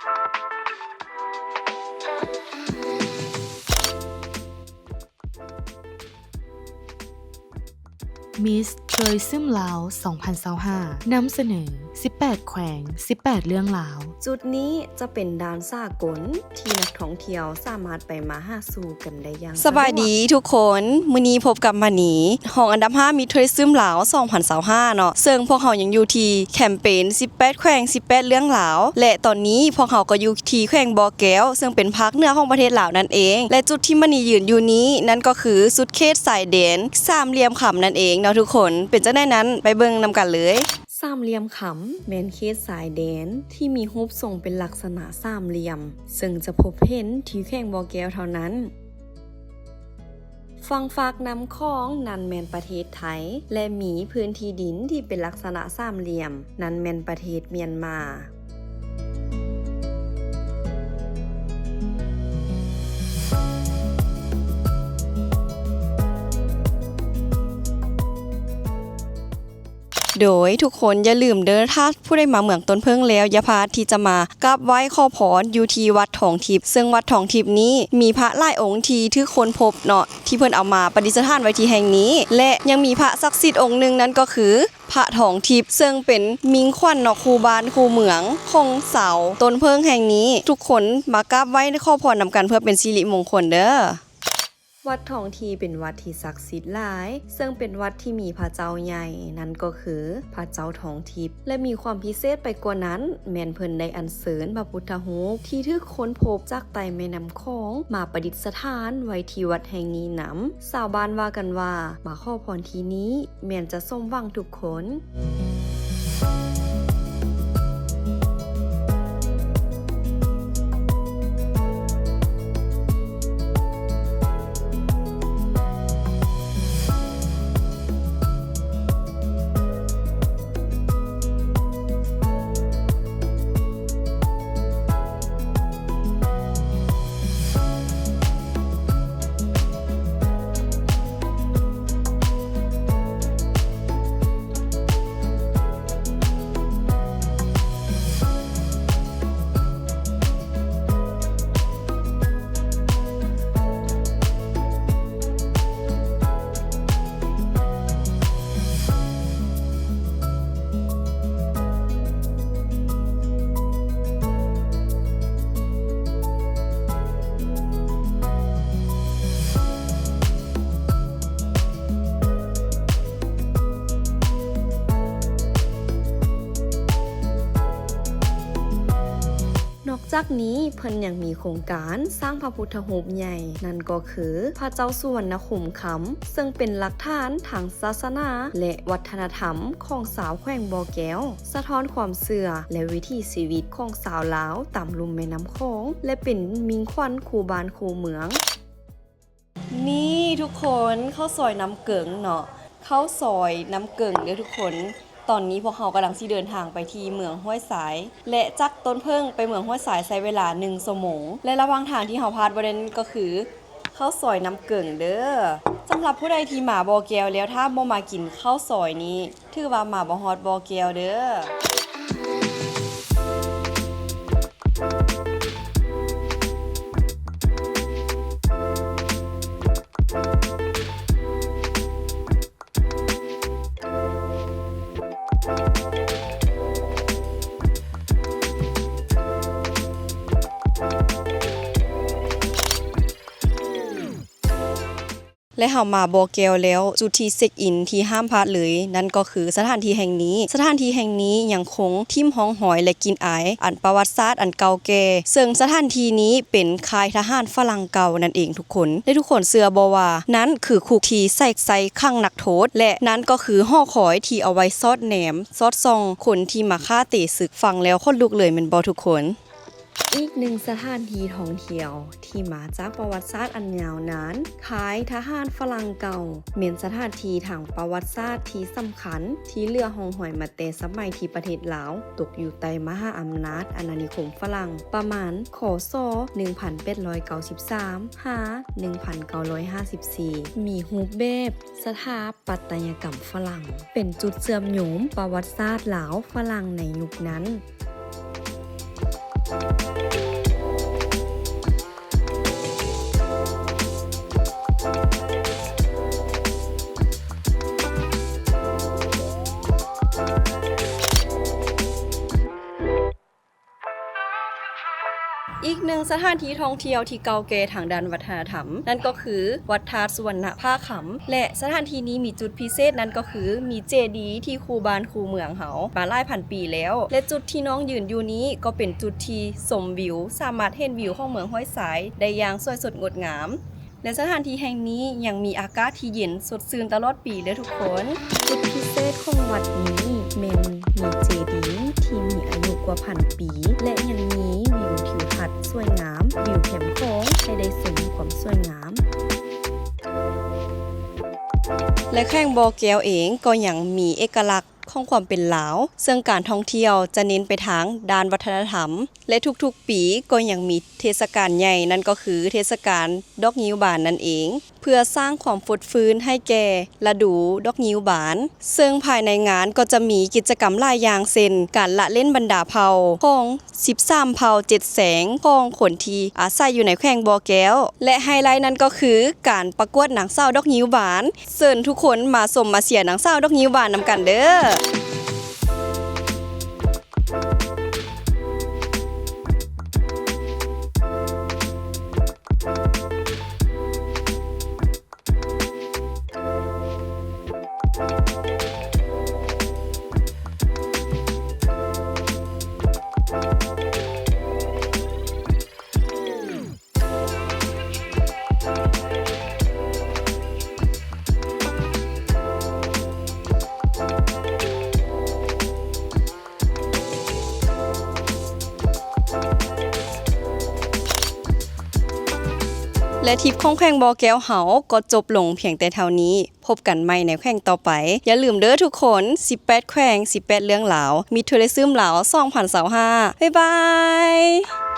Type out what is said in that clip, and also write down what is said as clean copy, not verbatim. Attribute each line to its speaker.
Speaker 1: มิสเทอริซึมลาว 2025 นำเสนอ 18 แขวง 18 เรื่องราว
Speaker 2: จุดนี้จะเป็นด่านสากลที่นักท่องเที่ยวสามารถไปมาหาสู่กันได้อย่าง
Speaker 3: สบายดีทุกคนมื้อนี้พบกับมานีห้องอันดับ5มิสเทอริซึมลาว 2025 เนาะซึ่งพวกเขายังอยู่ที่แคมเปญ 18 แขวง 18 เรื่องราวและตอนนี้พวกเขาก็อยู่ที่แขวงบ่อแก้วซึ่งเป็นภาคเหนือของประเทศลาวนั่นเองและจุดที่มานียืนอยู่นี้นั่นก็คือสุดเขตสายแดนสามเหลี่ยมขำนั่นเองเนาะทุกคนเป็นจังได๋นั้นไปเบิ่งนำกันเลย
Speaker 2: สามเหลี่ยมขำแม่นเขตสายแดนที่มีรูปทรงเป็นลักษณะสามเหลี่ยมซึ่งจะพบเห็นที่แขวงบ่อแก้วเท่านั้นฝั่งฝากน้ำคลองนั่นแม่นประเทศไทยและมีพื้นที่ดินที่เป็นลักษณะสามเหลี่ยมนั่นแม่นประเทศเมียนมา
Speaker 3: โดยทุกคนอย่าลืมเด้อถ้าผู้ใดมาเมืองต้นเพิ่งแล้วอย่าพลาดที่จะมากราบไหว้ขอพรอยู่ที่วัดทองทิพย์ซึ่งวัดทองทิพย์นี้มีพระหลายองค์ที่ทุกคนพบเนาะที่เพิ่นเอามาประดิษฐานไว้ที่แห่งนี้และยังมีพระศักดิ์สิทธิ์องค์นึงนั้นก็คือพระทองทิพย์ซึ่งเป็นมิ่งขวัญเนาะคูบ้านคูเมืองของเสาต้นเพิ่งแห่งนี้ทุกคนมากราบไหว้ขอพรนำกันเพื่อเป็นสิริมงคลเด้อ
Speaker 2: วัดทองทีเป็นวัดที่ศักดิ์สิทธิ์หลายซึ่งเป็นวัดที่มีพระเจ้าใหญ่นั่นก็คือพระเจ้าทองทิพย์และมีความพิเศษไปกว่านั้นแม่นเพิ่นได้อัญเชิญพระพุทธรูปที่ถูกค้นพบจากใต้แม่น้ำคองมาประดิษฐานไว้ที่วัดแห่งนี้นำชาวบ้านว่ากันว่ามาขอพรที่นี้แม่นจะสมหวังทุกคนนอกจากนี้เพิ่นยังมีโครงการสร้างพระพุทธรูปใหญ่นั่นก็คือพระเจ้าสุวรรณขุมคำซึ่งเป็นหลักฐานทางศาสนาและวัฒนธรรมของสาวแขวงบ่อแก้วสะท้อนความเชื่อและวิถีชีวิตของสาวลาวตามลุ่มแม่น้ำคองและเป็นมิ่งขวัญคูบ้านคูเมือง
Speaker 3: นี่ทุกคนข้าวซอยน้ำเกิงเนาะข้าวซอยน้ำเกิงเด้อทุกคนตอนนี้พวกเขากำลังสิเดินทางไปที่เมืองห้วยสายและจากต้นเพิ่งไปเมืองห้วยสายใช้เวลา1ชั่วโมงและระหว่างทางที่เฮาพลาดบ่ได้ก็คือข้าวซอยน้ำเกิงเด้อสำหรับผู้ใดที่มาบ่อแก้วแล้วถ้าบ่มากินข้าวซอยนี้ถือว่ามาบ่ฮอดบ่อแก้วเด้อและเฮามาบ่อแก้วแล้วจุดที่เช็คอินที่ห้ามพลาดเลยนั่นก็คือสถานที่แห่งนี้ยังคงทิ่มห้องหอยและกินอายอันประวัติศาสตร์อันเก่าแก่ซึ่งสถานที่นี้เป็นค่ายทหารฝรั่งเก่านั่นเองทุกคนและทุกคนเชื่อบ่ว่านั้นคือคุกที่ใส่ขังนักโทษและนั้นก็คือหอคอยที่เอาไว้ซอดแหนมซอดส่องคนที่มาฆ่าเตะศึกฟังแล้วคนลุกเลยแม่นบ่ทุกคน
Speaker 2: อีกหนึ่งสถานที่ท่องเที่ยวที่มาจากประวัติศาสตร์อันยาวนานค่ายทหารฝรั่งเก่าเป็นสถานที่ทางประวัติศาสตร์ที่สำคัญที่เรือหองหอยมาแต่สมัยที่ประเทศลาวตกอยู่ใต้มหาอำนาจอาณานิคมฝรั่งประมาณค.ศ. 1893 หา 1954 มีรูปแบบสถาปัตยกรรมฝรั่งเป็นจุดเชื่อมโยงประวัติศาสตร์ลาวฝรั่งในยุคนั้น
Speaker 3: อีกหนึ่งสถานที่ท่องเที่ยวที่เก่าแก่ทางด้านวัฒนธรรมนั่นก็คือวัดธาตุสุวรรณภาขำและสถานที่นี้มีจุดพิเศษนั่นก็คือมีเจดีย์ที่คูบ้านคูเมืองเฮามาหลายพันปีแล้วและจุดที่น้องยืนอยู่นี้ก็เป็นจุดที่ชมวิวสามารถเห็นวิวของเมืองห้วยสายได้อย่างสวยสดงดงามและสถานที่แห่งนี้ยังมีอากาศที่เย็นสดชื่นตลอดปีเลยทุกคน
Speaker 2: จุดพิเศษของวัดนี้แม่นมีเจดีย์ที่มีอายุกว่าพันปี และยังมีวิวทิวทัศน์สวยงาม วิวแคมป์โค้งให้ได้ชมความสวยงาม
Speaker 3: และแข้งบ่อแก้วเองก็ยังมีเอกลักษณ์ของความเป็นลาวซึ่งการท่องเที่ยวจะเน้นไปทางด้านวัฒนธรรมและทุกๆปีก็ยังมีเทศกาลใหญ่นั่นก็คือเทศกาลดอกงิ้วบานนั่นเองเพื่อสร้างความฟดฟื้นให้แก่ฤดูดอกงิ้วบานซึ่งภายในงานก็จะมีกิจกรรมหลายอย่างเช่นการละเล่นบรรดาเผ่าของ13เผ่า7แสงของคนที่อาศัยอยู่ในแขวงบ่อแก้วและไฮไลท์นั้นก็คือการประกวดนางสาวดอกงิ้วบานเชิญทุกคนมาชมมาเชียร์นางสาวดอกงิ้วบานนำกันเด้อและทริปของแขวงบ่อแก้วเฮาก็จบลงเพียงแต่เท่านี้พบกันใหม่ในแขวงต่อไปอย่าลืมเด้อทุกคน18แขวง18เรื่องราวมีทัวริซึมลาว2025บ๊ายบาย